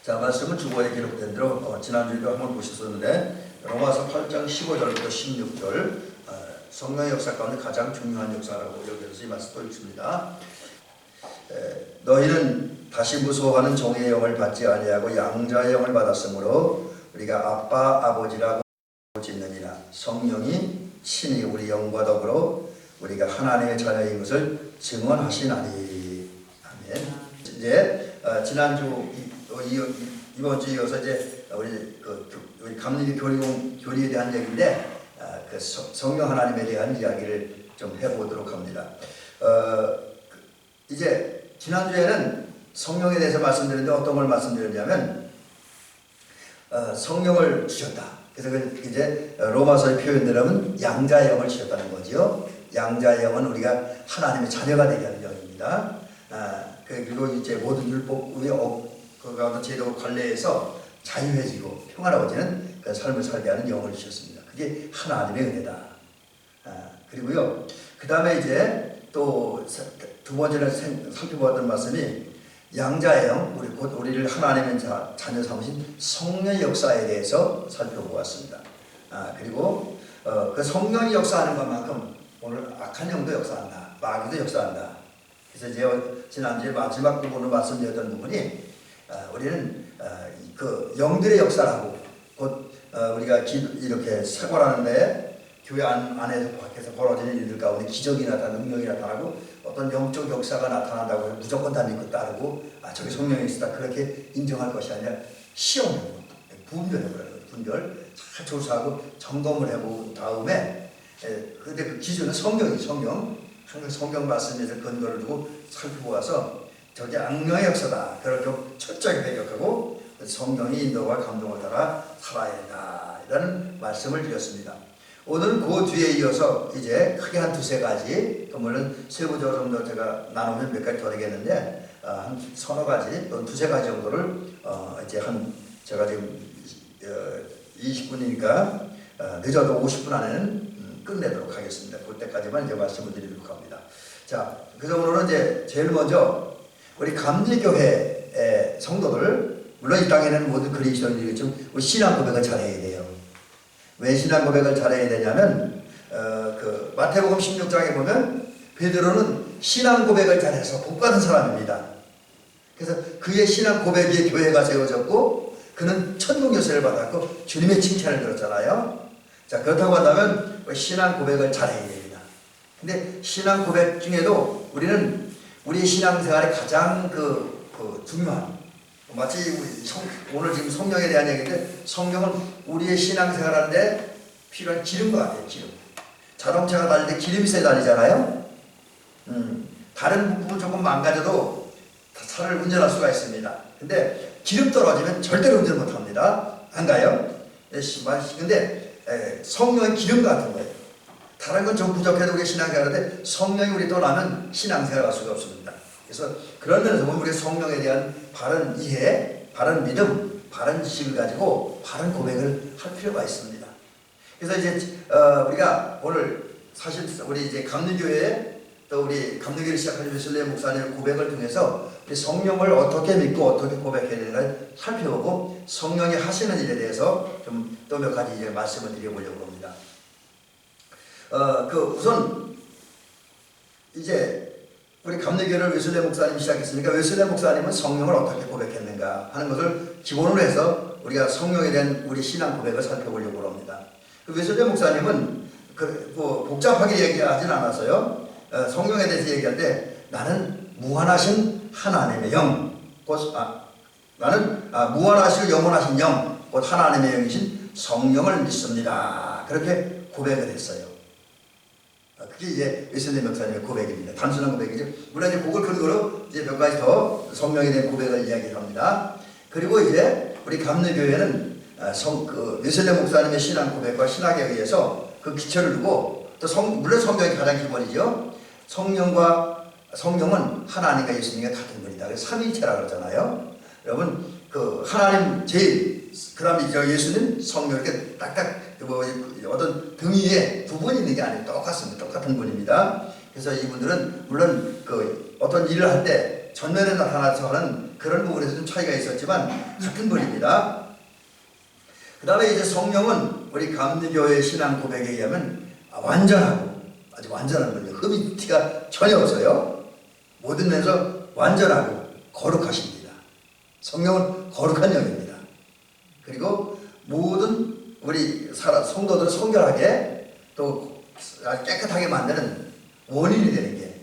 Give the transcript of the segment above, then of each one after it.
자, 말씀은 주보에 기록된 대로 지난주에도 한번 보셨었는데 로마서 8장 15절부터 16절 성령의 역사 가운데 가장 중요한 역사라고 여기서 이 말씀 또 읽습니다. 너희는 다시 무서워하는 종의 영을 받지 아니하고 양자의 영을 받았으므로 우리가 아빠 아버지라고 짓느니라. 성령이 친히 우리 영과 더불어 우리가 하나님의 자녀인 것을 증언하시나니. 아멘. 이제 지난주 이번 주 이어서 이제 우리 감리교 교리에 대한 얘기인데 그 성령 하나님에 대한 이야기를 좀 해보도록 합니다. 이제 지난주에는 성령에 대해서 말씀드렸는데 어떤 걸 말씀드렸냐면 성령을 주셨다. 그래서 이제 로마서의 표현대로는 양자의 영을 주셨다는 거죠. 양자의 영은 우리가 하나님의 자녀가 되게 하는 영입니다. 그리고 이제 모든 율법의 그 가운데 제도 관례에서 자유해지고 평화로워지는 그 삶을 살게 하는 영을 주셨습니다. 그게 하나님의 은혜다. 그리고요, 그 다음에 이제 또 두 번째로 살펴보았던 말씀이 양자의 영, 우리를 하나님의 자녀 삼으신 성령의 역사에 대해서 살펴보았습니다. 그리고 그 성령이 역사하는 것만큼 오늘 악한 영도 역사한다, 마귀도 역사한다. 그래서 제가 지난주에 마지막 부분으로 말씀드렸던 부분이 우리는 그 영들의 역사라고 곧 우리가 이렇게 생활하는데 교회 안에서 밖에서 벌어지는 일들 가운데 기적이 나타나고 능력이 나타나고 어떤 영적 역사가 나타난다고 해서 무조건 다 믿고 따르고 저게 성령이 있다 그렇게 인정할 것이 아니라 시험해보고 분별해보라는 거예요. 분별 잘 조사하고 점검을 해본 다음에 근데 그 기준은 성령 항상 성경 말씀에서 근거를 두고 살펴보아서 저게 악령의 역사다. 그걸 좀 철저하게 배격하고 성령의 인도와 감동을 따라 살아야 한다. 이라는 말씀을 드렸습니다. 오늘은 그 뒤에 이어서 이제 크게 한 두세 가지, 물론 세부적으로 좀 더 제가 나누면 몇 가지 더 되겠는데, 한 서너 가지, 또는 두세 가지 정도를, 이제 제가 지금 20분이니까, 늦어도 50분 안에는 끝내도록 하겠습니다. 그때까지만 이제 말씀을 드리도록 합니다. 자, 그래서 오늘은 이제 제일 먼저, 우리 감리교회 성도들, 물론 이 땅에는 모든 그리스도인들이겠지만, 우리 신앙 고백을 잘해야 돼요. 왜 신앙 고백을 잘해야 되냐면 그 마태복음 16장에 보면 베드로는 신앙 고백을 잘해서 복받은 사람입니다. 그래서 그의 신앙 고백에 교회가 세워졌고 그는 천국 열쇠를 받았고 주님의 칭찬을 들었잖아요. 자, 그렇다고 한다면 신앙 고백을 잘해야 됩니다. 근데 신앙 고백 중에도 우리는 우리 신앙생활에 가장 중요한 마치 오늘 지금 성령에 대한 얘기인데 성령은 우리의 신앙생활하는데 필요한 기름과 같아요. 기름. 자동차가 달릴 때 기름이 있어야 달리잖아요. 다른 부분 조금 망가져도 차를 운전할 수가 있습니다. 근데 기름 떨어지면 절대로 운전 못합니다. 안 가요? 근데 성령은 기름 같은 거예요. 다른 건 좀 부족해도 우리 신앙생활하는데 성령이 우리 떠나면 신앙생활 할 수가 없습니다. 그래서 그런 면에서 보면 우리 성령에 대한 바른 이해, 바른 믿음, 바른 지식을 가지고 바른 고백을 할 필요가 있습니다. 그래서 이제 우리가 오늘 사실 우리 이제 감리교회 또 우리 감리교회를 시작하신 웨슬리 목사님의 고백을 통해서 우리 성령을 어떻게 믿고 어떻게 고백해야 되는가를 살펴보고 성령이 하시는 일에 대해서 좀 또 몇 가지 이제 말씀을 드려보려고 합니다. 우선 이제 우리 감리교회를 웨슬리 목사님이 시작했으니까 웨슬리 목사님은 성령을 어떻게 고백했는가 하는 것을 기본으로 해서 우리가 성령에 대한 우리 신앙 고백을 살펴보려고 합니다. 웨슬리 목사님은 복잡하게 얘기하진 않았어요. 성령에 대해서 얘기하는데 나는 무한하신 하나님의 영, 나는 무한하시고 영원하신 영, 곧 하나님의 영이신 성령을 믿습니다. 그렇게 고백을 했어요. 그게 이제 웨슬리 목사님의 고백입니다. 단순한 고백이죠. 물론 이제 그걸 근거로 이제 몇 가지 더 성령에 대한 고백을 이야기합니다. 그리고 이제 우리 감리교회는 웨슬리 목사님의 신앙 고백과 신학에 의해서 그 기초를 두고 또 물론 성경이 가장 기본이죠. 성령은 하나님과 예수님과 같은 분이다. 그래서 삼위일체라 그러잖아요. 여러분 하나님 제일 그다음에 예수님 성령 이렇게 딱딱 어떤 등위에 부분이 있는 게 아니에요. 똑같습니다. 똑같은 분입니다. 그래서 이분들은 물론 어떤 일을 할 때 전면에 나타나서 하는 그런 부분에서 좀 차이가 있었지만 같은 분입니다. 그 다음에 이제 성령은 우리 감리교회 신앙 고백에 의하면 완전하고 아주 완전한 분이에요. 흠이 티가 전혀 없어요. 모든 면에서 완전하고 거룩하십니다. 성령은 거룩한 영입니다. 그리고 모든 우리 성도들을 성결하게 또 깨끗하게 만드는 원인이 되는 게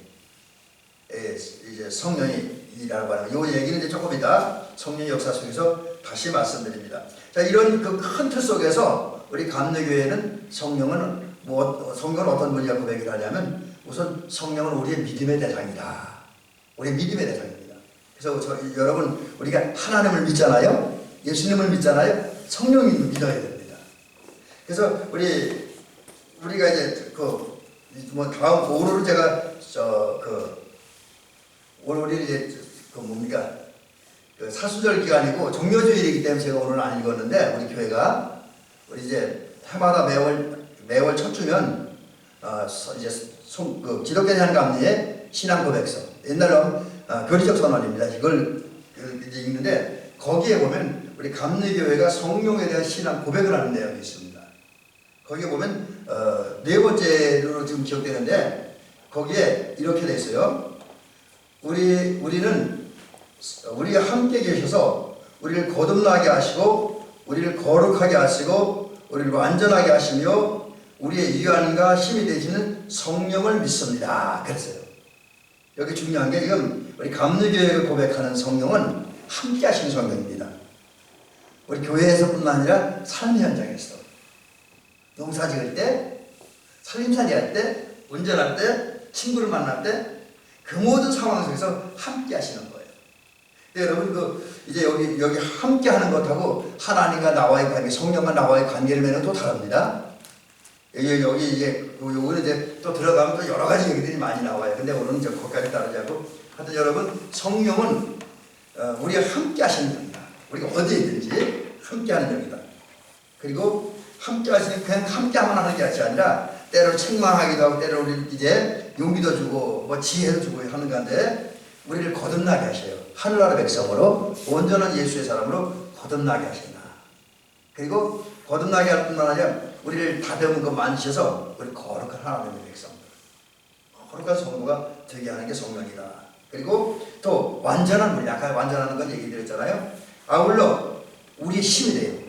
이제 성령이라고 하는 이 얘기는 이제 조금 이따 성령의 역사 속에서 다시 말씀드립니다. 자, 이런 그 큰 틀 속에서 우리 감리교회는 성령은 어떤 분이가 고백을 하냐면 우선 성령은 우리의 믿음의 대상이다. 우리의 믿음의 대상입니다. 그래서 여러분 우리가 하나님을 믿잖아요. 예수님을 믿잖아요. 성령님을 믿어야 됩니다. 그래서 우리가 이제 다음 오늘은 제가 오늘 이제 뭡니까? 사수절 기간이고 종료주일이기 때문에 제가 오늘 안 읽었는데 우리 교회가 우리 이제 해마다 매월 첫 주면 이제 기독교 대한감리의 신앙 고백서 옛날에 교리적 선언입니다. 이걸 이제 읽는데 거기에 보면 우리 감리교회가 성령에 대한 신앙 고백을 하는 내용이 있습니다. 거기에 보면 네 번째로 지금 기억되는데 거기에 이렇게 돼 있어요. 우리가 함께 계셔서 우리를 거듭나게 하시고 우리를 거룩하게 하시고 우리를 완전하게 하시며 우리의 위안과 힘이 되시는 성령을 믿습니다. 그랬어요. 여기 중요한 게 지금 우리 감리교회가 고백하는 성령은 함께 하시는 성령입니다. 우리 교회에서뿐만 아니라 삶의 현장에서 농사 지을 때, 살림살이 할 때, 운전할 때, 친구를 만날 때 그 모든 상황 속에서 함께 하시는 거예요. 여러분 이제 여기 함께 하는 것하고 하나님과 나와의 관계, 성령과 나와의 관계를 맺는 또 다릅니다. 여기 이제 요거는 이제 또 들어가면 또 여러 가지 얘기들이 많이 나와요. 근데 오늘은 저 거기까지 따르지 않고 하여튼 여러분 성령은 우리가 함께 하시는 영이다. 우리가 어디에 있든지 함께 하는 영이다. 그리고 함께 하시는 그냥 함께하면 하는 게 아니라 때로 책망하기도 하고 때로 우리 이제 용기도 주고 뭐 지혜도 주고 하는 건데 우리를 거듭나게 하셔요. 하늘나라 백성으로 온전한 예수의 사람으로 거듭나게 하신다. 그리고 거듭나게 할 뿐만 아니라 우리를 다듬은 것 만지셔서 우리 거룩한 하나님의 백성들, 거룩한 성도가 되게 하는 게 성령이다. 그리고 또 완전한 분이 아까 완전하는 건 얘기 드렸잖아요. 아울러 우리의 힘이 돼요.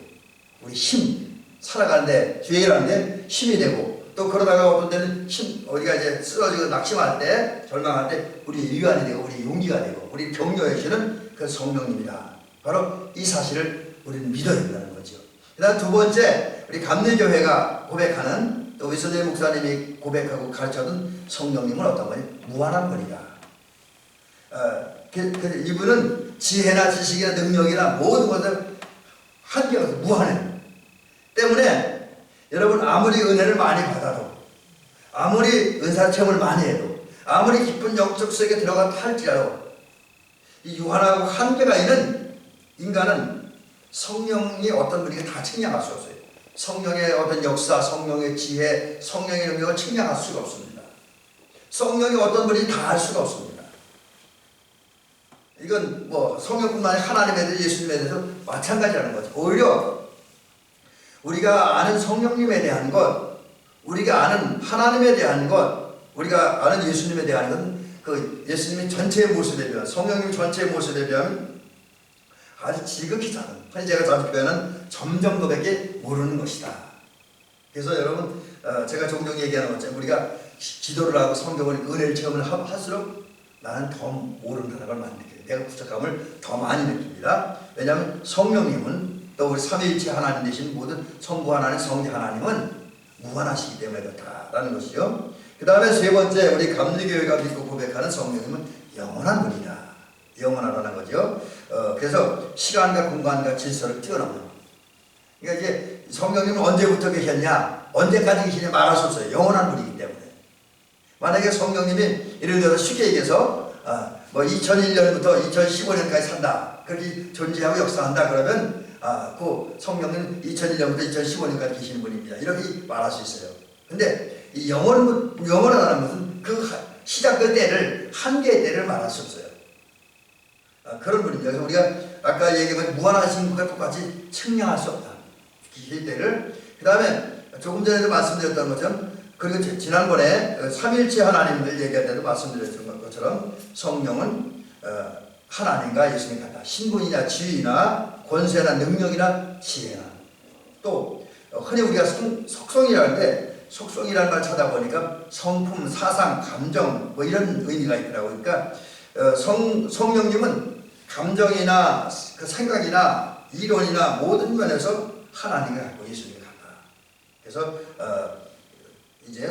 우리 힘 살아가는데 죄일하는데 힘이 되고 또 그러다가 어떤 때는 우리가 이제 쓰러지고 낙심할 때 절망할 때 우리의 위안이 되고 우리의 용기가 되고 우리 격려해 주시는 그 성령님이다. 바로 이 사실을 우리는 믿어야 된다는 거죠. 그 다음 두 번째 우리 감리교회가 고백하는 또 위선재 목사님이 고백하고 가르쳐준 성령님은 어떤 거냐? 무한한 분이다. 이분은 지혜나 지식이나 능력이나 모든 것을 한계가 없어 무한해. 때문에 여러분 아무리 은혜를 많이 받아도 아무리 은사체험을 많이 해도 아무리 깊은 영적 세계에 들어갔다 할지라도 이 유한하고 한계가 있는 인간은 성령이 어떤 분에게 다 측량할 수 없어요. 성령의 어떤 역사, 성령의 지혜, 성령의 능력을 측량할 수가 없습니다. 성령이 어떤 분이 다 알 수가 없습니다. 이건 뭐 성령뿐만 아니라 하나님에 대해서 예수님에 대해서 마찬가지라는 거죠. 오히려 우리가 아는 성령님에 대한 것, 우리가 아는 하나님에 대한 것, 우리가 아는 예수님에 대한 건 그 예수님의 전체의 모습에 비하면 성령님 전체의 모습에 비하면 아주 지극히 작은, 흔히 제가 자주 표현하는 점정도밖에 모르는 것이다. 그래서 여러분 제가 종종 얘기하는 것처럼 우리가 기도를 하고 성경을 은혜를 체험을 할수록 나는 더 모른다는 걸 많이 느껴요. 내가 부족함을 더 많이 느낍니다. 왜냐하면 성령님은 또 우리 삼위일체 하나님 되신 모든 성부 하나님, 성자 하나님은 무한하시기 때문에 그렇다라는 것이죠. 그 다음에 세 번째 우리 감리교회가 믿고 고백하는 성령님은 영원한 분이다. 영원하다는 거죠. 그래서 시간과 공간과 질서를 뛰어넘는. 그러니까 이제 성령님은 언제부터 계셨냐, 언제까지 계시냐 말할 수 없어요. 영원한 분이기 때문에. 만약에 성령님이 예를 들어서 쉽게 얘기해서 뭐 2001년부터 2015년까지 산다. 그렇게 존재하고 역사한다. 그러면 그 성령은 2001년부터 2015년까지 계시는 분입니다. 이렇게 말할 수 있어요. 근데 이 영원하다는 것은 그 시작의 때를, 한계의 때를 말할 수 없어요. 그런 분입니다. 그래서 우리가 아까 얘기한 무한하신 분과 똑같이 측량할 수 없다. 기대를. 그 다음에 조금 전에도 말씀드렸던 것처럼, 그리고 지난번에 삼일체 하나님을 얘기할 때도 말씀드렸던 것처럼 성령은 하나님과 예수님 같다. 신분이나 지위나 권세나 능력이나 지혜나, 또 흔히 우리가 속성이라는 데 속성이라는 말 찾아보니까 성품, 사상, 감정 뭐 이런 의미가 있더라고요. 그러니까 성령님은 감정이나 그 생각이나 이론이나 모든 면에서 하나님과 같고 예수님과 같다. 그래서 이제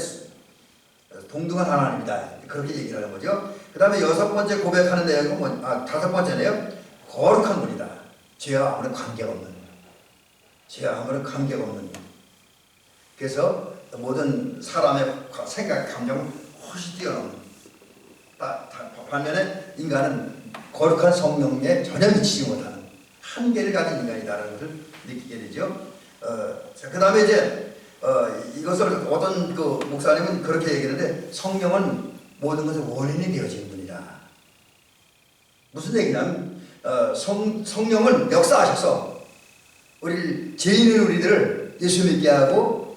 동등한 하나님이다. 그렇게 얘기를 하는 거죠. 그 다음에 6번째 고백하는 내용은 5번째네요. 거룩한 분이다. 죄와 아무런 관계가 없는, 죄와 아무런 관계가 없는. 그래서 모든 사람의 생각, 감정을 훨씬 뛰어넘는. 반면에 인간은 거룩한 성령에 전혀 미치지 못하는 한계를 가진 인간이다라는 것을 느끼게 되죠. 그 다음에 이제 이것을 어떤 그 목사님은 그렇게 얘기하는데, 성령은 모든 것의 원인이 되어진 분이다. 무슨 얘기냐면 성령은 역사하셔서 죄인인 우리들을 예수 믿게 하고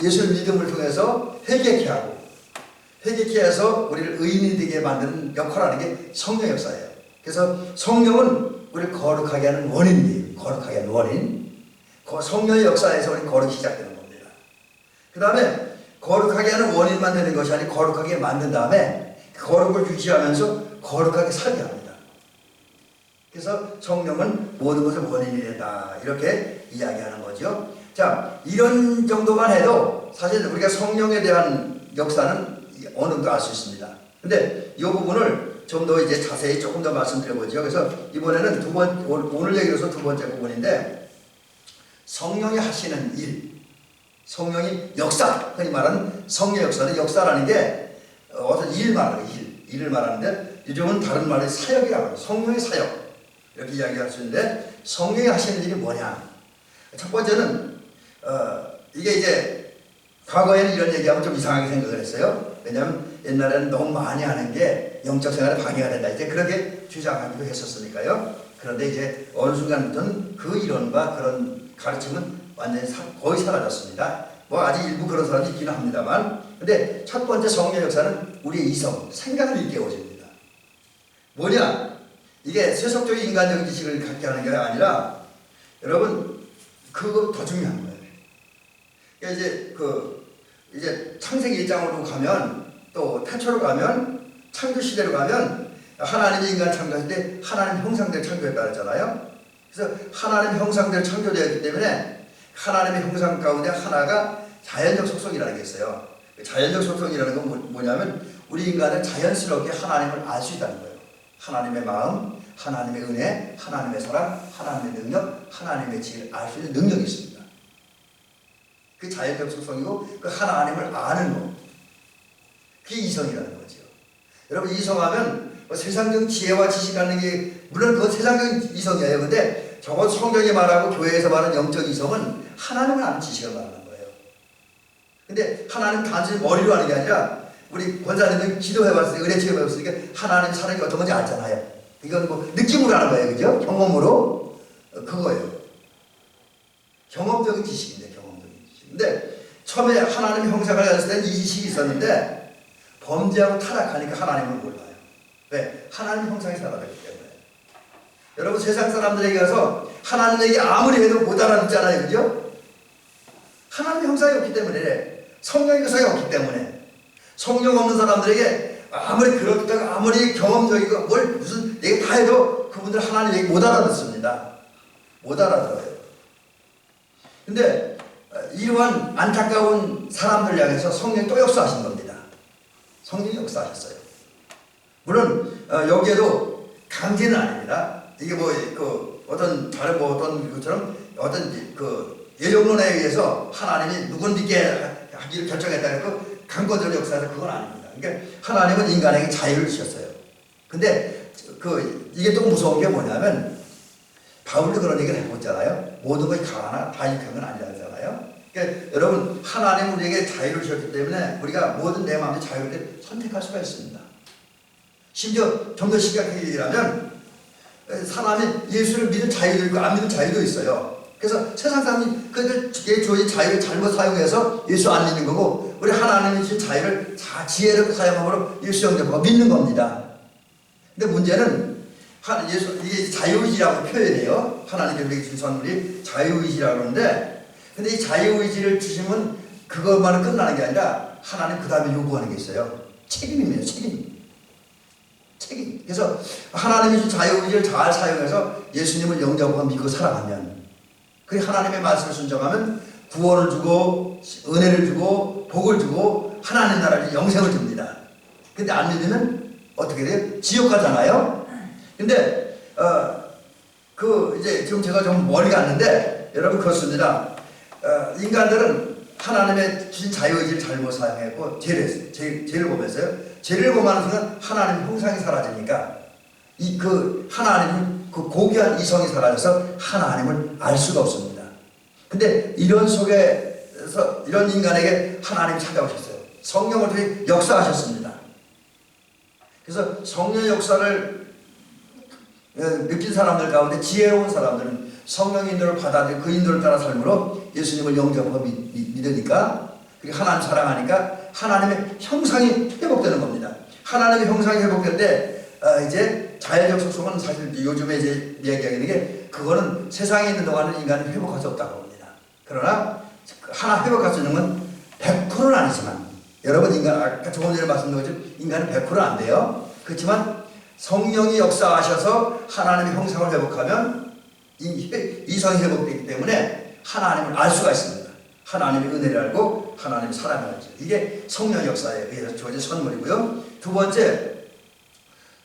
예수 믿음을 통해서 회개케 하고 회개케 해서 우리를 의인이 되게 만드는 역할을 하는 게 성령 역사예요. 그래서 성령은 우리를 거룩하게 하는 원인이에요. 거룩하게 하는 원인. 성령의 역사에서 우리 거룩이 시작되는 겁니다. 그 다음에 거룩하게 하는 원인만 되는 것이 아니고 거룩하게 만든 다음에 거룩을 유지하면서 거룩하게 살게 합니다. 그래서 성령은 모든 것의 원인이 된다. 이렇게 이야기하는 거죠. 자, 이런 정도만 해도 사실 우리가 성령에 대한 역사는 어느 정도 알 수 있습니다. 근데 이 부분을 좀 더 이제 자세히 조금 더 말씀드려보죠. 그래서 이번에는 오늘 얘기로서 2번째 부분인데, 성령이 하시는 일, 성령이 역사, 흔히 말하는 성령 역사는, 역사라는 게 어떤 일 말하는 일을 말하는데, 요즘은 다른 말을 사역이라고 해요. 성령의 사역 이렇게 이야기할 수 있는데, 성령이 하시는 일이 뭐냐? 첫 번째는 이게 이제 과거에는 이런 얘기하면 좀 이상하게 생각을 했어요. 왜냐하면 옛날에는 너무 많이 하는 게 영적 생활에 방해가 된다, 이제 그렇게 주장하기도 했었으니까요. 그런데 이제 어느 순간부터는 그 이론과 그런 가르침은 완전히 거의 사라졌습니다. 뭐 아직 일부 그런 사람이 있기는 합니다만, 근데 첫 번째 성령 역사는 우리의 이성, 생각을 일깨워줍니다. 뭐냐? 이게 세속적인 인간적인 지식을 갖게 하는 게 아니라, 여러분, 그거 더 중요한 거예요. 그러니까 이제 창세기 1장으로 가면, 또 태초로 가면, 창조 시대로 가면, 하나님이 인간 창조할 때 하나님 형상대로 창조했다 그랬잖아요. 그래서 하나님 형상대로 창조되었기 때문에 하나님의 형상 가운데 하나가 자연적 속성이라는 게 있어요. 자연적 속성이라는 건 뭐냐면, 우리 인간은 자연스럽게 하나님을 알 수 있다는 거예요. 하나님의 마음, 하나님의 은혜, 하나님의 사랑, 하나님의 능력, 하나님의 지혜를 알 수 있는 능력이 있습니다. 그 자연적 속성이고, 그 하나님을 아는 것, 그게 이성이라는 거죠. 여러분, 이성하면 세상적 지혜와 지식 갖는 게, 물론 그건 세상적인 이성이에요. 근데 저건 성경이 말하고 교회에서 말하는 영적 이성은 하나님을 아는 지식을 말하는 거예요. 근데 하나님 단순히 머리로 아는 게 아니라, 우리 권사님들 기도해봤을 때, 은혜 체험해봤으니까 하나님 사랑이 어떤 건지 알잖아요. 이건 뭐 느낌으로 하는 거예요. 그죠? 경험으로. 그거예요. 경험적인 지식인데, 경험적인 지식. 근데 처음에 하나님 형상을 가졌을 때는 이 지식이 있었는데, 범죄하고 타락하니까 하나님을 몰라요. 왜? 하나님 형상이 살아났기 때문에. 여러분, 세상 사람들에게 가서 하나님에게 아무리 해도 못 알아듣잖아요. 그죠? 하나님 형상이 없기 때문에, 성령의 형상이 없기 때문에. 성령 없는 사람들에게 아무리 그렇다고 아무리 경험적이고 무슨 얘기 다 해도 그분들 하나님 얘기 못 알아듣습니다. 못 알아들어요. 근데 이러한 안타까운 사람들 향해서 성령이 또 역사하신 겁니다. 성령이 역사하셨어요. 물론 여기에도 강제는 아닙니다. 이게 어떤 다른 어떤 것처럼 어떤 예정론에 의해서 하나님이 누군 믿게 하기를 결정했다는 강권적 역사에서 그건 아닙니다. 그러니까 하나님은 인간에게 자유를 주셨어요. 근데 이게 또 무서운 게 뭐냐면, 바울도 그런 얘기를 해봤잖아요. 모든 것이 강하나 다익한 건 아니라잖아요. 그러니까 여러분, 하나님 우리에게 자유를 주셨기 때문에 우리가 뭐든 내 마음에 자유롭게 선택할 수가 있습니다. 심지어 좀 더 심각하게 얘기하면, 사람이 예수를 믿을 자유도 있고 안 믿을 자유도 있어요. 그래서 세상 사람이 그들 주어진 자유를 잘못 사용해서 예수 안 믿는 거고, 우리 하나님이 주신 자유를 지혜롭게 사용함으로 예수 영접하고 믿는 겁니다. 근데 문제는 이게 자유의지라고 표현해요. 하나님께서 우리에게 주신 선물이 자유의지라고 그러는데, 근데 이 자유의지를 주시면 그것만은 끝나는 게 아니라 하나님 그 다음에 요구하는 게 있어요. 책임입니다. 책임. 그래서 하나님이 준 자유의지를 잘 사용해서 예수님을 영접하고 믿고 살아가면, 그 하나님의 말씀을 순종하면 구원을 주고 은혜를 주고 복을 주고 하나님 나라를 영생을 줍니다. 근데 안 믿으면 어떻게 돼요? 지옥 가잖아요. 근데 이제 지금 제가 좀 멀리 갔는데 여러분 그렇습니다. 인간들은 하나님의 주신 자유의지를 잘못 사용했고 죄를 보면서요. 죄를 범하는 순간 하나님 형상이 사라지니까 하나님은 그 고귀한 이성이 사라져서 하나님을 알 수가 없습니다. 근데 이런 속에서 이런 인간에게 하나님이 찾아오셨어요. 성령을 통해 역사하셨습니다. 그래서 성령의 역사를 느낀 사람들 가운데 지혜로운 사람들은 성령 인도를 받아들이고 그 인도를 따라 삶으로 예수님을 영접하고 믿으니까, 그리고 하나님 사랑하니까 하나님의 형상이 회복되는 겁니다. 하나님의 형상이 회복될 때 이제 자연적 속성은 사실 요즘에 이제 이야기하는 게, 그거는 세상에 있는 동안은 인간은 회복할 수 없다고 합니다. 그러나 하나 회복할 수 있는 건 100%는 아니지만, 여러분 인간 아까 조금 전에 말씀드린 것처럼 인간은 100%는 안 돼요. 그렇지만 성령이 역사하셔서 하나님의 형상을 회복하면 이성이 회복되기 때문에 하나님을 알 수가 있습니다. 하나님의 은혜를 알고 하나님의 사랑을 알죠. 이게 성령의 역사에 의해서 주어진 선물이고요. 두 번째,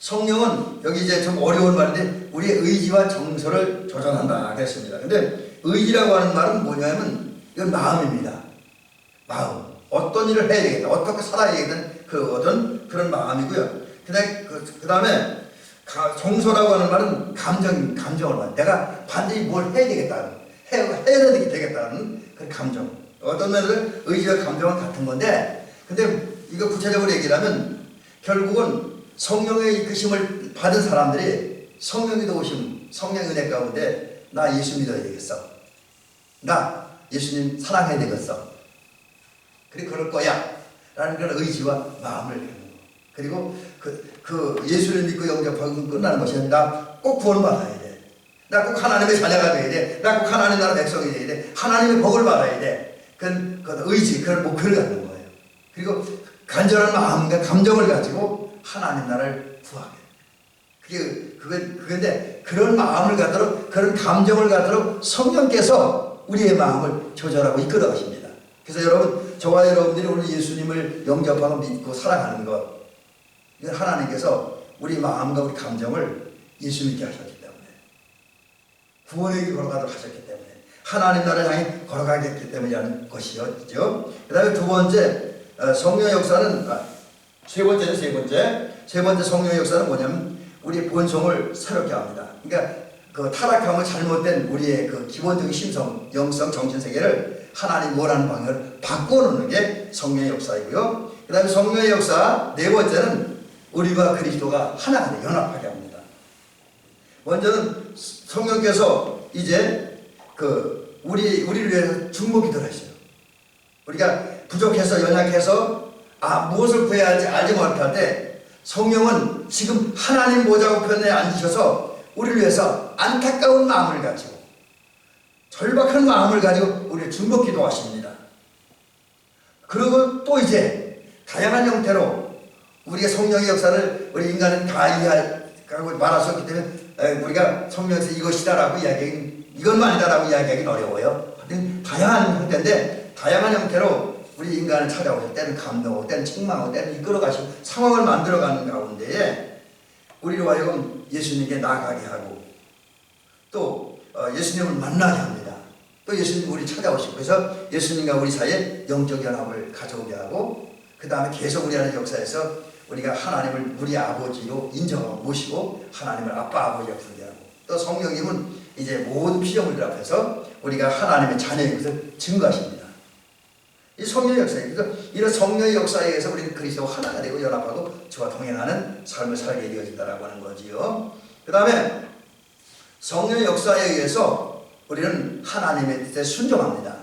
성령은 여기 이제 좀 어려운 말인데 우리의 의지와 정서를 조정한다 그랬습니다. 근데 의지라고 하는 말은 뭐냐면 이건 마음입니다. 마음. 어떤 일을 해야 되겠다, 어떻게 살아야 되겠다는 그런 마음이고요. 그 다음에 정서라고 하는 말은 감정을 말해요. 내가 반드시 뭘 해야 되겠다, 해야 되겠다는 그런 감정. 어떤 면에서 의지와 감정은 같은 건데, 근데 이거 구체적으로 얘기하면 결국은 성령의 이끄심을 받은 사람들이 성령의 도우심, 성령의 은혜 가운데 나 예수 믿어야 되겠어, 나 예수님 사랑해야 되겠어, 그리고 그럴 거야 라는 그런 의지와 마음을 갖는 거. 그리고 그 예수를 믿고 영접하고 끝나는 것이 아니라 꼭 구원받아야 돼, 나 꼭 하나님의 자녀가 돼야 돼, 나 꼭 하나님 나라 백성이 돼야 돼, 하나님의 복을 받아야 돼. 그런 의지, 그런 목표를 갖는 거예요. 그리고 간절한 마음과 감정을 가지고 하나님 나라를 구하게. 그건데 그런 마음을 갖도록, 그런 감정을 갖도록 성령께서 우리의 마음을 조절하고 이끌어 가십니다. 그래서 여러분, 저와 여러분들이 오늘 예수님을 영접하고 믿고 사랑하는 것, 이건 하나님께서 우리 마음과 우리 감정을 예수 믿게 하셨기 때문에, 구원의 길 걸어가도록 하셨기 때문에, 하나님 나라를 향해 걸어가겠기 때문이라는 것이었죠. 그 다음에 두 번째, 성령의 역사는, 세 번째 성령의 역사는 뭐냐면 우리의 본성을 새롭게 합니다. 그러니까 그 타락함을 잘못된 우리의 그 기본적인 심성, 영성, 정신세계를 하나님 원하는 방향을 바꿔놓는 게 성령의 역사이고요. 그 다음에 성령의 역사 네 번째는 우리와 그리스도가 하나가 돼 연합하게 합니다. 먼저는 성령께서 이제 우리를 위해서 중보기도를 하셔요. 우리가 부족해서 연약해서 무엇을 구해야 할지 알지 못할 때 성령은 지금 하나님 보좌 우편에 앉으셔서 우리를 위해서 안타까운 마음을 가지고 절박한 마음을 가지고 우리를 중보기도 하십니다. 그리고 또 이제 다양한 형태로 우리가 성령의 역사를 우리 인간은 다 이해하고 말할 수 없기 때문에 우리가 성령에서 이것이다라고 이것만이다라고 이야기하기는 어려워요. 다양한 형태인데 다양한 형태로 우리 인간을 찾아오실 때는 감동하고 때는 책망하고 때는 이끌어가시고 상황을 만들어가는 가운데에 우리로 하여금 예수님께 나아가게 하고 또 예수님을 만나게 합니다. 또 예수님 우리 찾아오시고 그래서 예수님과 우리 사이에 영적 연합을 가져오게 하고 그 다음에 계속 우리 안의 역사에서 우리가 하나님을 우리 아버지로 인정하고 모시고 하나님을 아빠 아버지로 부르게 하고 또 성령님은 이제 모든 피조물들 앞에서 우리가 하나님의 자녀인 것을 증거하십니다. 이 성령의 역사에 그래서 이런 성령의 역사에 의해서 우리는 그리스도와 하나가 되고 연합하고 저와 동행하는 삶을 살게 되어진다라고 하는 거지요. 그 다음에 성령의 역사에 의해서 우리는 하나님의 뜻에 순종합니다.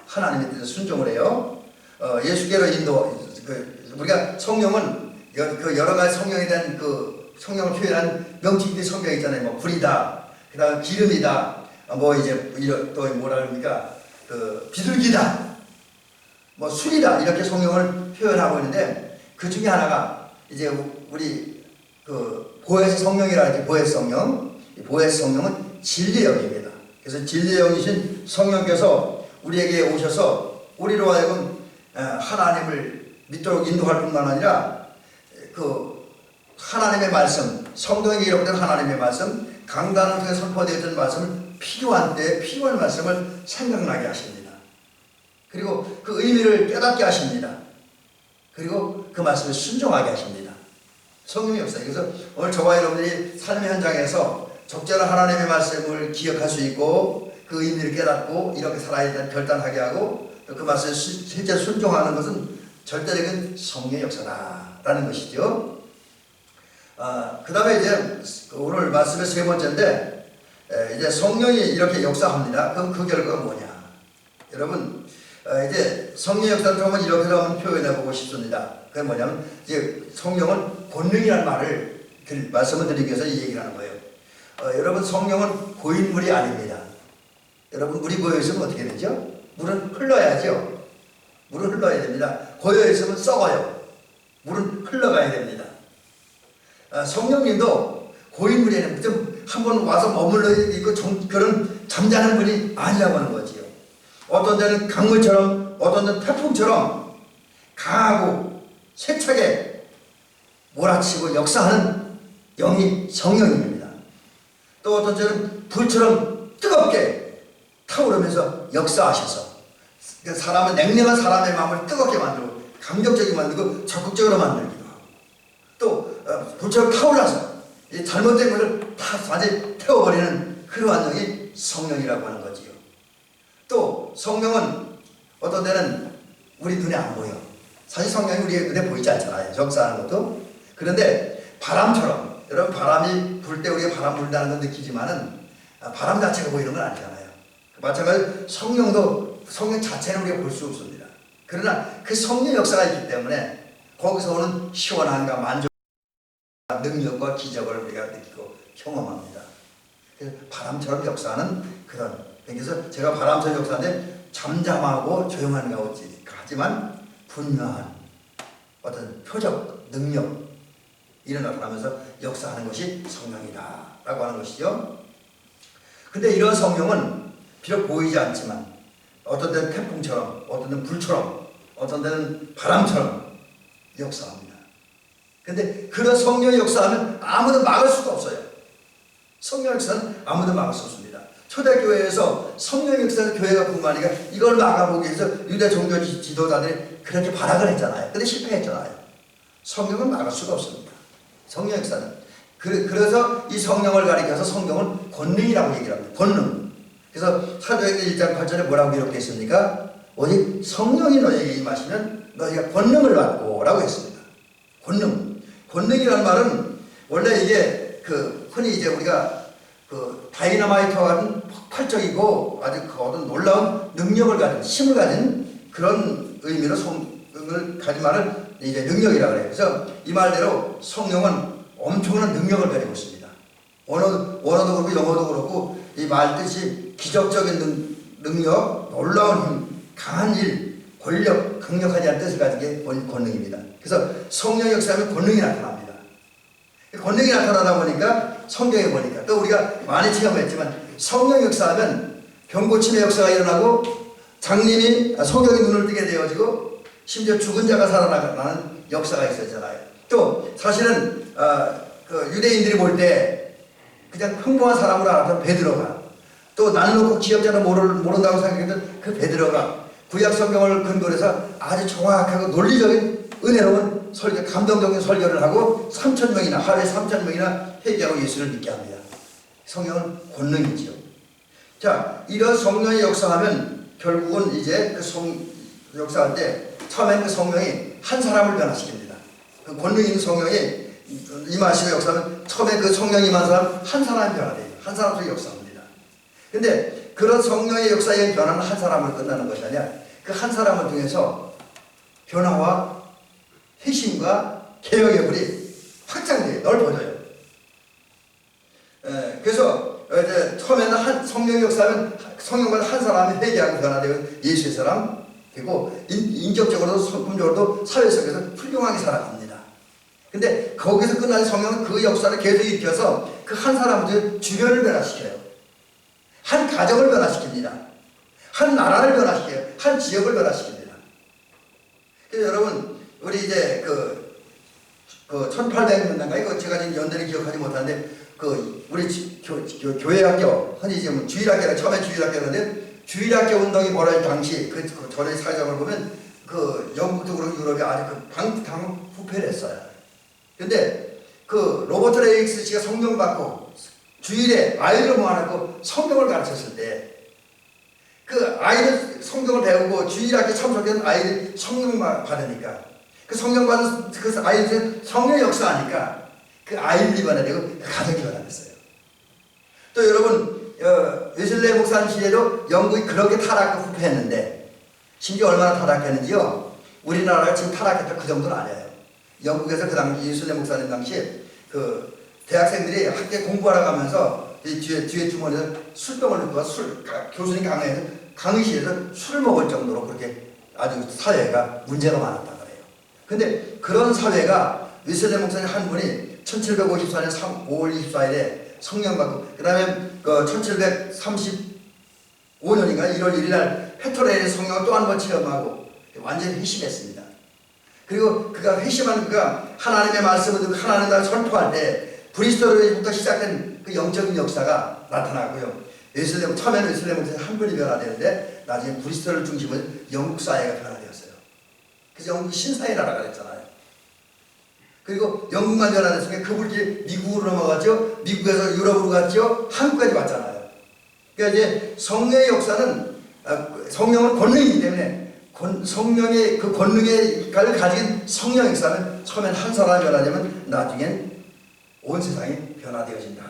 하나님의 뜻에 순종을 해요. 예수께로 인도, 우리가 성령은 그 여러 가지 성령에 대한 그 성령을 표현한 명칭들이 성경에 있잖아요. 뭐 불이다, 그 다음 기름이다, 뭐 이제 또 뭐라 그럽니까? 그 비둘기다, 뭐 술이다, 이렇게 성령을 표현하고 있는데, 그 중에 하나가 이제 우리 그 보혜사 성령이라 하죠. 보혜사 성령. 보혜사 성령은 진리의 영입니다. 그래서 진리의 영이신 성령께서 우리에게 오셔서 우리로 하여금 하나님을 믿도록 인도할 뿐만 아니라 그 하나님의 말씀, 성경에 기록된 하나님의 말씀, 강단을 통해 선포되었던 말씀을 필요한 때에 필요한 말씀을 생각나게 하십니다. 그리고 그 의미를 깨닫게 하십니다. 그리고 그 말씀에 순종하게 하십니다. 성령의 역사. 그래서 오늘 저와 여러분들이 삶의 현장에서 적절한 하나님의 말씀을 기억할 수 있고 그 의미를 깨닫고 이렇게 살아야 된다는 결단하게 하고 그 말씀에 실제 순종하는 것은 절대적인 성령의 역사다라는 것이죠. 그 다음에 이제 오늘 말씀의 세 번째인데, 이제 성령이 이렇게 역사합니다. 그럼 그 결과가 뭐냐? 여러분, 이제 성령의 역사를 한번 이렇게 한번 표현해 보고 싶습니다. 그게 뭐냐면, 이제 성령은 권능이라는 말을 말씀을 드리기 위해서 이 얘기를 하는 거예요. 여러분, 성령은 고인물이 아닙니다. 여러분, 물이 고여 있으면 어떻게 되죠? 물은 흘러야죠. 물은 흘러야 됩니다. 고여 있으면 썩어요. 물은 흘러가야 됩니다. 성령님도 고인물이 아니라 좀 한번 와서 머물러 있고 그런 잠자는 분이 아니라고 하는 거지요. 어떤 데는 강물처럼, 어떤 데는 태풍처럼 강하고 세차게 몰아치고 역사하는 영이 성령입니다. 또 어떤 데는 불처럼 뜨겁게 타오르면서 역사하셔서 사람은 냉랭한 사람의 마음을 뜨겁게 만들고 감격적이게 만들고 적극적으로 만들기도 하고, 또 불처럼 타올라서 잘못된 것을 다 완전히 태워버리는 그러한 영이 성령이라고 하는 거지요. 또 성령은 어떤 때는 우리 눈에 안 보여. 사실 성령이 우리 눈에 보이지 않잖아요. 역사하는 것도. 그런데 바람처럼, 여러분 바람이 불 때 우리가 바람 불다는 건 느끼지만은 바람 자체가 보이는 건 아니잖아요. 마찬가지로 성령도 성령 자체는 우리가 볼 수 없습니다. 그러나 그 성령 역사가 있기 때문에 거기서 오는 시원함과 만족, 능력과 기적을 우리가 느끼고 경험합니다. 그래서 바람처럼 역사하는 그런, 그래서 제가 바람처럼 역사하는데 잠잠하고 조용한 가오지, 하지만 분명한 어떤 표적, 능력 이런 나타나면서 역사하는 것이 성령이다 라고 하는 것이죠. 근데 이런 성령은 비록 보이지 않지만 어떤 데는 태풍처럼, 어떤 데는 불처럼, 어떤 데는 바람처럼 역사합니다. 근데 그런 성령의 역사하면 아무도 막을 수가 없어요. 성령 역사는 아무도 막을 수 없습니다. 초대교회에서 성령 역사는 교회가 궁금하니까 이걸 막아보기 위해서 유대 종교 지도자들이 그렇게 발악을 했잖아요. 근데 실패했잖아요. 성령은 막을 수가 없습니다. 성령 역사는. 그래서 이 성령을 가리켜서 성경은 권능이라고 얘기를 합니다. 권능. 그래서 사도행전 1장 8절에 뭐라고 기록했습니까? 오직 성령이 너에게 임하시면 너희가 권능을 받고 라고 했습니다. 권능. 권능이라는 말은 원래 이게 흔히 이제 우리가 다이너마이트와 같은 폭발적이고 아주 어떤 놀라운 능력을 가진, 힘을 가진 그런 의미로 성령을 가진 말을 이제 능력이라고 해요. 그래서 이 말대로 성령은 엄청난 능력을 가지고 있습니다. 언어도 그렇고 영어도 그렇고 이 말 뜻이 기적적인 능력, 놀라운 힘, 강한 일, 권력, 강력하지 않은 뜻을 가진 게 권능입니다. 그래서 성령 역사하면 권능이 나타납니다. 권능이 나타나다 보니까 성경에 보니까 또 우리가 많이 체험했지만 성령 역사하면 병고침의 역사가 일어나고 장님이 성경의 눈을 뜨게 되어지고 심지어 죽은 자가 살아나는 역사가 있었잖아요. 또 사실은 유대인들이 볼 때 그냥 평범한 사람으로 알았던 베드로가, 또 나는 놓고 기억자는 모른다고 생각했던 그 베드로가 구약 성경을 근거로 해서 아주 정확하고 논리적인 은혜로운 설교, 감동적인 설교를 하고 3,000명이나 하루에 3,000명이나 회개하고 예수를 믿게 합니다. 성령은 권능이지요. 자, 이런 성령의 역사하면 결국은 이제 그 역사할 때 처음엔 그 성령이 한 사람을 변화시킵니다. 그 권능 있는 성령이 임하시고 역사하면 처음에 그 성령이 임한 사람 한 사람이 변화돼요. 한 사람 속에 역사합니다. 근데 그런 성령의 역사의 변화는 한 사람을 끝나는 것이 아니라 그 한 사람을 통해서 변화와 회심과 개혁의 불이 확장돼요. 넓어져요. 그래서 이제 처음에는 성령의 역사는 성령과 한 사람이 회개하고 변화되고 예수의 사람 되고 인격적으로도 성품적으로도 사회 속에서 훌륭하게 살아갑니다. 근데 거기서 끝나는 성령은 그 역사를 계속 일으켜서 그 한 사람들 주변을 변화시켜요. 한 가정을 변화시킵니다. 한 나라를 변화시켜요. 한 지역을 변화시킵니다. 그래서 여러분 우리 이제 그 1800년대인가 이거 제가 지금 연대를 기억하지 못하는데 우리 교회 학교 흔히 지금 주일학교라 처음에 주일학교였는데 주일학교 운동이 벌어질 당시 그 전의 사회상을 보면 그 영국도 그렇고 유럽이 아주 강 후퇴를 했어요. 근데 그 로버트 레이익스 씨가 성령 받고 주일에 아이를 모아놓고 성경을 가르쳤을 때 그 아이들 성경을 배우고 주일학교 참석된 아이들이 성령 받으니까 그 성령 받은 그 아이들 성령 역사하니까 그 아이들이 변화되고 그 가정이 변화됐어요. 또 여러분 웨슬레 목사님 시대도 영국이 그렇게 타락하고 후퇴했는데 심지어 얼마나 타락했는지요. 우리나라가 지금 타락했다 그 정도는 아니에요. 영국에서 그 당시 웨슬레 목사님 당시에 그 대학생들이 학교에 공부하러 가면서 뒤에 주머니에서 술병을 넣고 교수님 강의실에서 술 먹을 정도로 그렇게 아주 사회가 문제가 많았다 그래요. 근데 그런 사회가 웨슬레 목사님 한 분이 1754년 5월 24일에 성령 받고 그 다음에 1735년인가 1월 1일날 페트로의 성령을 또 한 번 체험하고 완전히 회심했습니다. 그리고 그가 회심하는 그가 하나님의 말씀을 듣고 하나님의 나라를 선포할 때 브리스톨에부터 시작된 그 영적인 역사가 나타나고요. 처음에는 웨슬레 목사님 한 분이 변화되는데 나중에 브리스톨을 중심으로 영국 사회가 변화되었어요. 그래서 영국이 신사의 나라가 됐잖아요. 그리고 영국만 변화됐으면 그 물질이 미국으로 넘어갔죠. 미국에서 유럽으로 갔죠. 한국까지 왔잖아요. 그러니까 이제 성령의 역사는 성령은 권능이기 때문에 성령의 그 권능을 가진 성령 역사는 처음엔 한 사람이 변화되면 나중엔 온 세상이 변화되어진다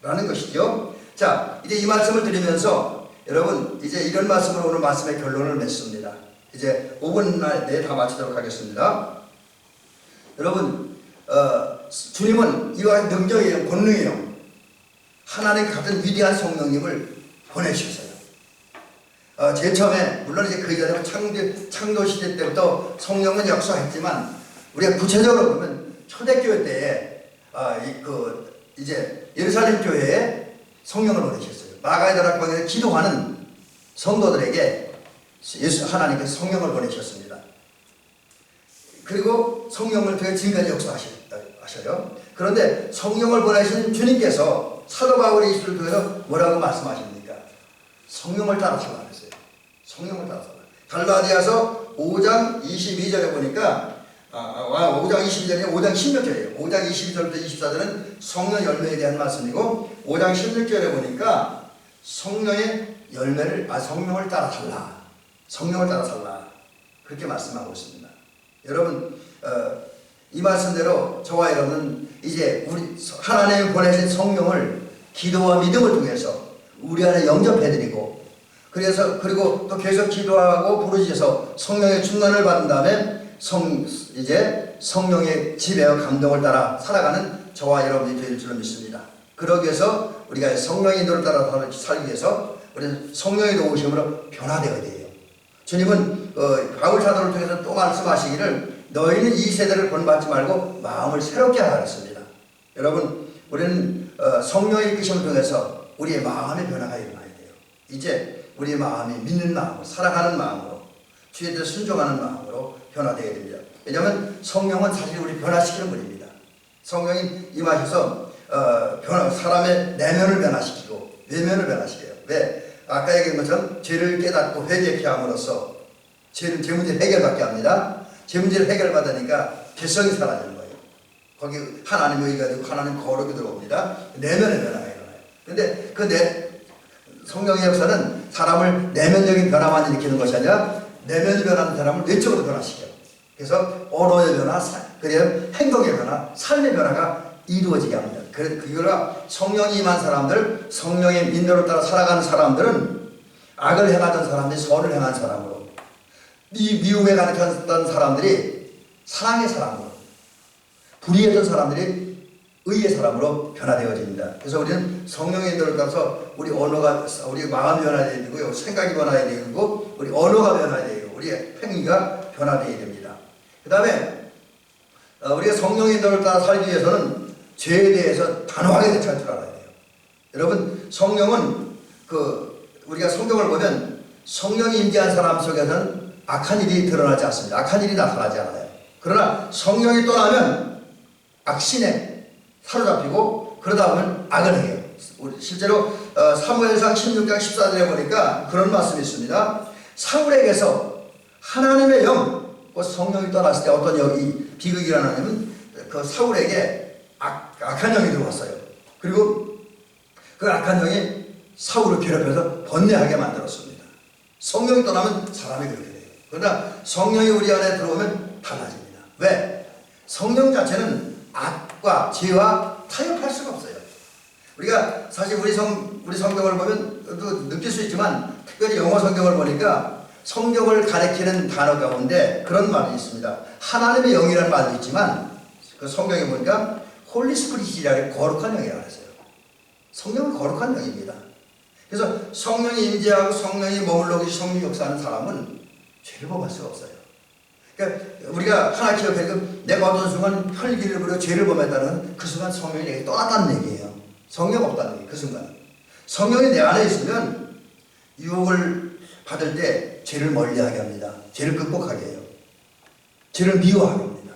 라는 것이죠. 자, 이제 이 말씀을 드리면서 여러분 이제 이런 말씀으로 오늘 말씀의 결론을 맺습니다. 이제 5분 내에 다 마치도록 하겠습니다. 여러분 주님은 이와 능력이에요. 권능이에요. 하나님 같은 위대한 성령님을 보내주셨어요. 제일 처음에 물론 이제 그 이전에 창조 시대 때부터 성령은 역사했지만 우리가 구체적으로 보면 초대교회 때에 이제 예루살렘 교회에 성령을 보내셨어요. 마가다락 방에서 기도하는 성도들에게 하나님께서 성령을 보내셨습니다. 그리고 성령을 통해 지금까지 역사하셔요. 그런데 성령을 보내신 주님께서 사도 바울이 이스를 통해서 뭐라고 말씀하십니까? 성령을 따라서라 그랬어요. 성령을 따라서라. 갈라디아서 5장 22절에 보니까 5장 22절이 5장 16절이에요. 5장 22절부터 24절은 성령 열매에 대한 말씀이고 5장 16절에 보니까 성령의 열매를 성령을 따라 살라. 성령을 따라 살라. 그렇게 말씀하고 있습니다. 여러분 이 말씀대로 저와 여러분은 이제 우리 하나님이 보내신 성령을 기도와 믿음을 통해서 우리 안에 영접해드리고 그리고 또 계속 기도하고 부르짖어서 성령의 충만을 받은 다음에 이제 성령의 지배와 감동을 따라 살아가는 저와 여러분이 될 줄을 믿습니다. 그러기 위해서 우리가 성령의 인도를 따라 살기 위해서 우리는 성령의 도우심으로 변화되어야 돼요. 주님은 바울 사도를 통해서 또 말씀하시기를 너희는 이 세대를 본받지 말고 마음을 새롭게 하라 했습니다. 여러분 우리는 성령의 이끄심을 통해서 우리의 마음의 변화가 일어나야 돼요. 이제 우리의 마음이 믿는 마음으로 사랑하는 마음으로 주에 대해 순종하는 마음으로 변화되어야 됩니다. 왜냐하면 성령은 사실 우리 변화시키는 분입니다. 성령이 임하셔서 사람의 내면을 변화시키고 외면을 변화시켜요. 왜? 아까 얘기한 것처럼 죄를 깨닫고 회개케 함으로써 제 문제를 해결받게 합니다. 제 문제를 해결받으니까 개성이 사라지는 거예요. 거기 하나님 의가 되고 하나님 거룩이 들어옵니다. 내면의 변화가 일어나요. 근데 성령의 역사는 사람을 내면적인 변화만 일으키는 것이 아니라 내면이 변하는 사람을 외적으로 변화시켜요. 그래서 언어의 변화, 그리고 행동의 변화, 삶의 변화가 이루어지게 합니다. 그거가 성령이 임한 사람들, 성령의 인도를 따라 살아가는 사람들은 악을 행하던 사람들이 선을 행한 사람으로, 이 미움에 가득했던 사람들이 사랑의 사람으로, 불의했던 사람들이 의의 사람으로 변화되어집니다. 그래서 우리는 성령의 인도를 따라서 우리 언어가, 우리 마음이 변화되어야 되고요, 생각이 변화되어야 되고, 우리 언어가 변화되어야 되고, 우리의 행위가 변화되어야 됩니다. 그 다음에 우리가 성령의 인도를 따라 살기 위해서는 죄에 대해서 단호하게 대처할 줄 알아야 돼요. 여러분, 성령은 우리가 성경을 보면 성령이 임재한 사람 속에서는 악한 일이 드러나지 않습니다. 악한 일이 나타나지 않아요. 그러나 성령이 떠나면 악신에 사로잡히고 그러다 보면 악을 해요. 실제로 사무엘상 16장 14절에 보니까 그런 말씀이 있습니다. 사울에게서 하나님의 영, 성령이 떠났을 때 어떤 영이 비극이 일어나냐면 그 사울에게 악한 영이 들어왔어요. 그리고 그 악한 영이 사울을 괴롭혀서 번뇌하게 만들었습니다. 성령이 떠나면 사람이 그렇게 돼요. 그러나 성령이 우리 안에 들어오면 달라집니다. 왜? 성령 자체는 악과 죄와 타협할 수가 없어요. 우리가 사실 우리 성경을 보면 또 느낄 수 있지만, 특별히 영어 성경을 보니까 성경을 가리키는 단어 가운데 그런 말이 있습니다. 하나님의 영이라는 말도 있지만 그 성경에 보니까 홀리 스피릿이라는 거룩한 영이라고 했어요. 성령은 거룩한 영입니다. 그래서 성령이 임재하고 성령이 머물러 계시 성령이 역사하는 사람은 죄를 범할 수가 없어요. 그러니까 우리가 하나 기억해야 돼요. 내가 어떤 순간 혈기를 부려 죄를 범했다는 그 순간 성령이 내게 떠났다는 얘기예요. 성령 없다는 얘기, 그 순간. 성령이 내 안에 있으면 유혹을 받을 때 죄를 멀리하게 합니다. 죄를 극복하게 해요. 죄를 미워하게 합니다.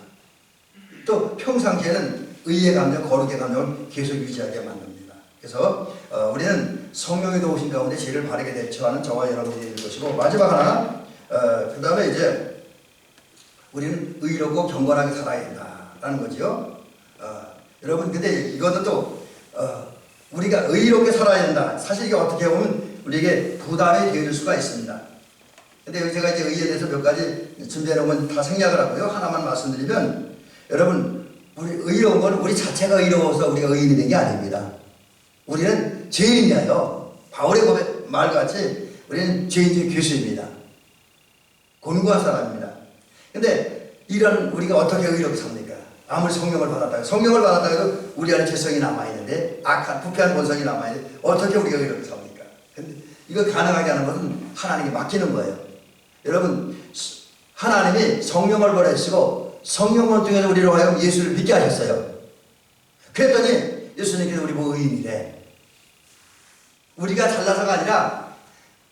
또 평상시에는 의의 감정, 거룩의 감정을 계속 유지하게 만듭니다. 그래서 우리는 성령이 도우신 가운데 죄를 바르게 대처하는 저와 여러분이 될 것이고, 마지막 하나, 그 다음에 이제 우리는 의롭고 경건하게 살아야 된다라는 거죠. 여러분, 근데 이것도 또 우리가 의롭게 살아야 된다. 사실 이게 어떻게 보면 우리에게 부담이 되어질 수가 있습니다. 근데 제가 이제 의에 대해서 몇 가지 준비해 놓은 건 다 생략을 하고요. 하나만 말씀드리면, 여러분, 우리 의로운 건 우리 자체가 의로워서 우리가 의인이 된 게 아닙니다. 우리는 죄인이에요. 바울의 말같이 우리는 죄인 중 괴수입니다. 곤고한 사람입니다. 근데 이런 우리가 어떻게 의롭게 삽니까? 아무리 성령을 받았다 해도 우리 안에 죄성이 남아있는데, 악한 부패한 본성이 남아있는데 어떻게 우리가 의롭게 삽니까? 근데 이거 가능하게 하는 것은 하나님께 맡기는 거예요. 여러분, 하나님이 성령을 보내시고 성령을 통해서 우리로 하여금 예수를 믿게 하셨어요. 그랬더니 예수님께서 우리 뭐 의인이래. 우리가 잘나서가 아니라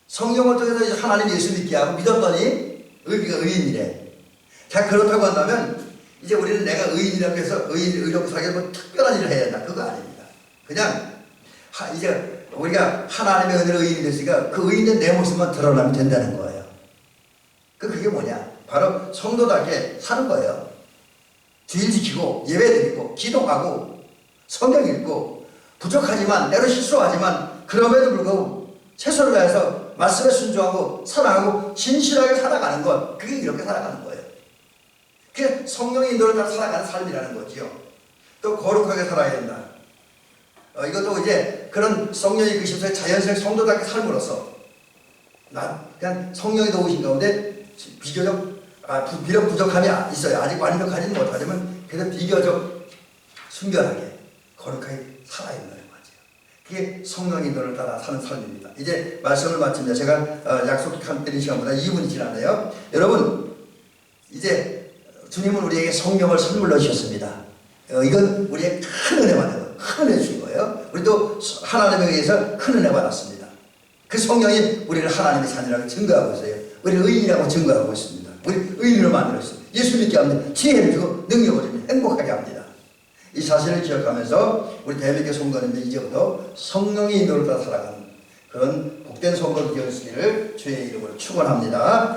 성령을 통해서 하나님 예수 믿게 하고 믿었더니 우리가 의인이래. 자, 그렇다고 한다면 이제 우리는 내가 의인이라고 해서 의롭게 살기 위해서 특별한 일을 해야 된다. 그거 아닙니다. 그냥 이제 우리가 하나님의 은혜로 의인이 됐으니까 그 의인된 내 모습만 드러나면 된다는 거예요. 그게 뭐냐? 바로 성도답게 사는 거예요. 주일 지키고 예배 드리고 기도하고 성경 읽고, 부족하지만 때로 실수하지만 그럼에도 불구하고 최선을 다해서 말씀에 순종하고 사랑하고 진실하게 살아가는 것, 그게 이렇게 살아가는 거예요. 그게 성령의 인도를 따라 살아가는 삶이라는 거지요. 또 거룩하게 살아야 된다. 이것도 이제 그런 성령의 이끄심에 자연스레 성도답게 삶으로써 그냥 성령이 도우신 가운데 비록 부족함이 있어요. 아직 완벽하지는 못하지만 그래도 비교적 순결하게 거룩하게 살아야 된다는 거죠. 그게 성령의 인도를 따라 사는 삶입니다. 이제 말씀을 마칩니다. 제가 약속한 때린 시간보다 2분이 지났네요. 여러분, 이제 주님은 우리에게 성령을 선물로 주셨습니다. 이건 우리의 큰 은혜 받은 거예요. 큰 은혜 주신 거예요. 우리도 하나님에 의해서 큰 은혜 받았습니다. 그 성령이 우리를 하나님의 자녀라고 증거하고 있어요. 우리를 의인이라고 증거하고 있습니다. 우리 의인으로 만들었습니다. 예수 믿게 합니다. 지혜를 주고 능력을 줍니다. 행복하게 합니다. 이 사실을 기억하면서 우리 대한민국 성도님들 이제부터 성령의 인도를 따라 살아가는 그런 복된 성도가 되었기를 주의 이름으로 축원합니다.